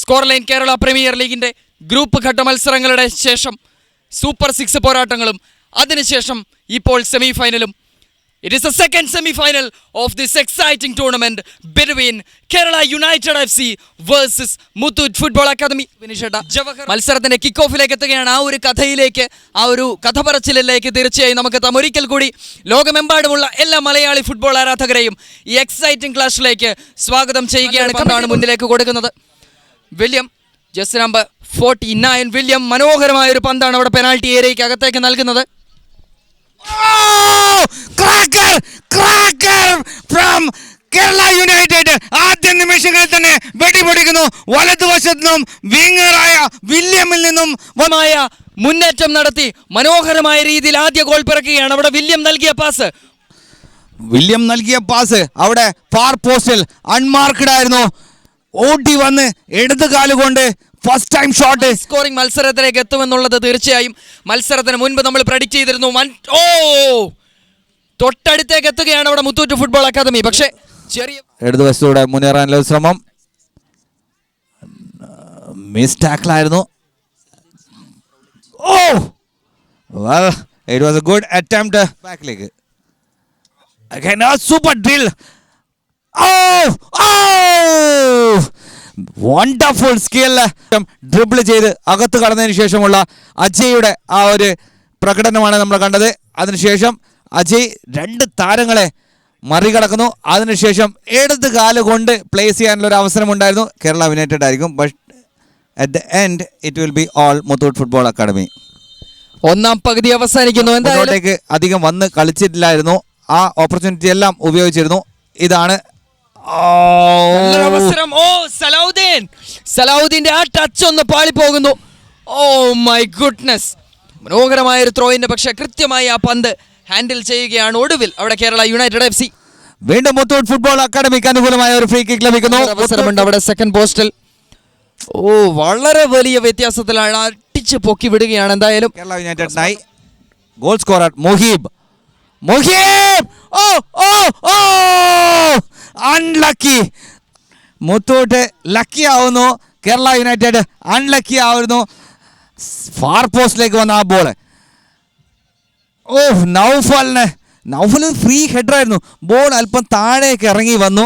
Score line Kerala premier ലീഗിൻ്റെ group ഘട്ട മത്സരങ്ങളുടെ ശേഷം സൂപ്പർ 6 പോരാട്ടങ്ങളും അതിനുശേഷം ഇപ്പോൾ സെമി ഫൈനലും. It is the second semi-final of this exciting tournament between Kerala United FC versus Muthoot Football Academy. മത്സരത്തിന്റെ കിക്ക് ഓഫിലേക്ക് എത്തുകയാണ്. ആ ഒരു കഥയിലേക്ക്, ആ ഒരു കഥ പറച്ചിലേക്ക് തീർച്ചയായും നമുക്ക് ഒരിക്കൽ കൂടി ലോകമെമ്പാടുമുള്ള എല്ലാ മലയാളി ഫുട്ബോൾ ആരാധകരെയും ഈ എക്സൈറ്റിംഗ് ക്ലാഷിലേക്ക് സ്വാഗതം ചെയ്യുകയാണ്. പന്താണ് മുന്നിലേക്ക് കൊടുക്കുന്നത് വില്യം, ജസ്റ്റ് നമ്പർ 49. വില്യം മനോഹരമായ ഒരു പന്താണ് അവിടെ പെനാൽറ്റി ഏരിയയ്ക്ക് അകത്തേക്ക് നൽകുന്നത്. ഫ്രം കേരള യുണൈറ്റഡ് ആദ്യ നിമിഷങ്ങളിൽ തന്നെ വെടിപൊടിക്കുന്നു. വലതുവശത്തു നിന്നും വിങ്ങറായ വില്യമിൽ നിന്നും മുന്നേറ്റം നടത്തി മനോഹരമായ രീതിയിൽ ആദ്യ ഗോൾ പിറക്കുകയാണ്. അവിടെ വില്യം നൽകിയ പാസ് അവിടെ ഫാർ പോസ്റ്റിൽ അൺമാർക്ക്ഡ് ആയിരുന്നു. ഓടി വന്ന് ഇടത് കാലുകൊണ്ട് ഫസ്റ്റ് ടൈം ഷോട്ട്. സ്കോറിംഗ് മത്സരത്തിലേക്ക് എത്തുമെന്നുള്ളത് തീർച്ചയായും മത്സരത്തിന് മുൻപ് നമ്മൾ പ്രെഡിക്റ്റ് ചെയ്തിരുന്നു. തൊട്ടടുത്തേക്ക് എത്തുകയാണ് അവിടെ മുത്തൂറ്റ് ഫുട്ബോൾ അക്കാദമി. പക്ഷേ ചെറിയ ഇടതുവശത്തൂടെ മുന്നേറാനുള്ള ശ്രമം മിസ് ടാക്കിൾ ആയിരുന്നു. It was a good attempt backലേക്ക്. Again a super drill. Wonderful skill. Dribble ചെയ്ത് അകത്ത് കടന്നതിന് ശേഷമുള്ള അജയ്യുടെ ആ ഒരു പ്രകടനമാണ് നമ്മൾ കണ്ടത്. അതിനുശേഷം അജയ് 2 താരങ്ങളെ മറികടക്കുന്നു. അതിനുശേഷം ഇടത് കാല് കൊണ്ട് പ്ലേസ് ചെയ്യാനുള്ള ഒരു അവസരമുണ്ടായിരുന്നു. കേരള യുണൈറ്റഡ് ആയിരിക്കും. But at the end it will be all Muthoot football academy. ഒന്നാം പകുതി അവസാനിക്കുന്നു. എന്തായാലും അധികം വന്ന് കളിച്ചിട്ടില്ലായിരുന്നു. ആ ഓപ്പർച്യൂണിറ്റി എല്ലാം ഉപയോഗിച്ചിരുന്നു. ഇതാണ് അവസരം. സലാഹുദ്ദീന്റെ ആ ടച്ച് ഒന്ന് പാളിപ്പോകുന്നു. ഓ മൈ ഗുഡ്നസ്, മനോഹരമായ ഒരു ത്രോയിന്റെ, പക്ഷെ കൃത്യമായി ആ പന്ത് ഹാൻഡിൽ ചെയ്യുകയാണ് ഒടുവിൽ അവിടെ കേരള യുണൈറ്റഡ് FC. വീണ്ടും മുത്തൂട്ട് ഫുട്ബോൾ അക്കാദമിക്ക് അനുകൂലമായ ഒരു ഫ്രീ കിക്ക് ലഭിക്കുന്നു. അവസരമുണ്ട് അവിടെ സെക്കൻഡ് പോസ്റ്റിൽ. വളരെ വലിയ വ്യത്യാസത്തിലാണ് അടിച്ച് പൊക്കി വിടുകയാണ്. എന്തായാലും കേരള യുണൈറ്റഡിനായി goal scorer Muheeb. Unlucky. Muthoot lucky ആവുന്നു, കേരള യുണൈറ്റഡ് അൺലക്കി ആവുന്നു. ഫാർ പോസ്റ്റിലേക്ക് വന്ന ആ ബോള് നൗഫലിന് ഫ്രീ ഹെഡർ ആയിരുന്നു. ബോൾ അല്പം താഴേക്ക് ഇറങ്ങി വന്നു.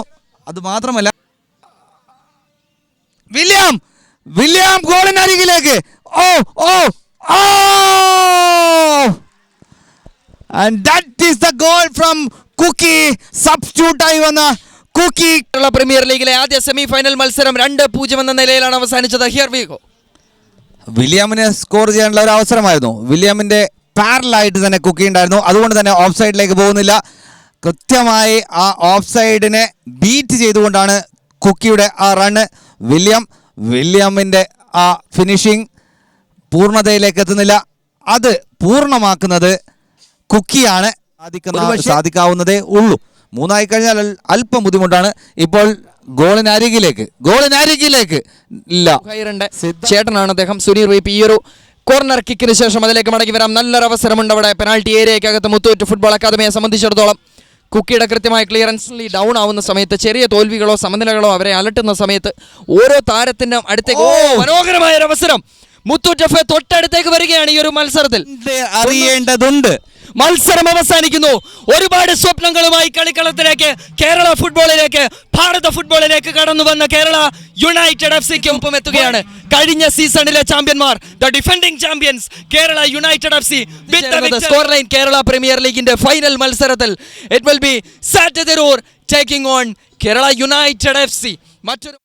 അത് മാത്രമല്ല വില്യം ഗോളിനരികിലേക്ക്. And that is the goal from Kukki. Substitute ആയി വന്ന കുക്കി. കേരള പ്രീമിയർ ലീഗിലെ ആദ്യ സെമി ഫൈനൽ മത്സരം 2-0 എന്ന നിലയിലാണ് അവസാനിച്ചത്. Here we go. വില്യമിന് സ്കോർ ചെയ്യാനുള്ള ഒരു അവസരമായിരുന്നു. വില്യമിന്റെ പാരലായിട്ട് തന്നെ കുക്കി ഉണ്ടായിരുന്നു. അതുകൊണ്ട് തന്നെ ഓഫ് സൈഡിലേക്ക് പോകുന്നില്ല. കൃത്യമായി ആ ഓഫ് സൈഡിനെ ബീറ്റ് ചെയ്തുകൊണ്ടാണ് കുക്കിയുടെ ആ റണ്ണ്. വില്യമിന്റെ ആ ഫിനിഷിംഗ് പൂർണ്ണതയിലേക്ക് എത്തുന്നില്ല. അത് പൂർണ്ണമാക്കുന്നത് കുക്കിയാണ്. സാധിക്കാവുന്നതേ ഉള്ളൂ. 3 ആയി കഴിഞ്ഞാൽ അല്പം ബുദ്ധിമുട്ടാണ്. ഇപ്പോൾ ഗോളിനരികിലേക്ക് ഇല്ല. ചേട്ടനാണ് അദ്ദേഹം, സുനീർ വൈപ്പ്. ഈ ഒരു കോർണർ കിക്കിന് ശേഷം അതിലേക്ക് മടങ്ങി വരാം. നല്ലൊരു അവസരമുണ്ട് അവിടെ പെനാൽറ്റി ഏരിയക്കകത്ത് മുത്തൂറ്റ് ഫുട്ബോൾ അക്കാദമിയെ സംബന്ധിച്ചിടത്തോളം. കുക്കിയുടെ കൃത്യമായ ക്ലിയറൻസിൽ ഡൗൺ ആവുന്ന സമയത്ത്, ചെറിയ തോൽവികളോ സമനിലകളോ അവരെ അലട്ടുന്ന സമയത്ത് ഓരോ താരത്തിൻ്റെ അടുത്തേക്ക് മനോഹരമായ ഒരു അവസരം. മുത്തൂറ്റ് എഫ് തൊട്ടടുത്തേക്ക് വരികയാണ് ഈ ഒരു മത്സരത്തിൽ. അറിയേണ്ടതുണ്ട്. മത്സരം അവസാനിക്കുന്നു. ഒരുപാട് സ്വപ്നങ്ങളുമായി കളിക്കളത്തിലേക്ക്, കേരള ഫുട്ബോളിലേക്ക്, ഭാരത ഫുട്ബോളിലേക്ക് കടന്നു വന്ന കേരള യുണൈറ്റഡ് എഫ്സിക്കും ഒപ്പം എത്തുകയാണ് കഴിഞ്ഞ സീസണിലെ ചാമ്പ്യന്മാർ, the defending champions Kerala United FC. Scoreline Kerala premier ലീഗിന്റെ ഫൈനൽ മത്സരത്തിൽ it will be SAT taking on Kerala United FC. മറ്റൊരു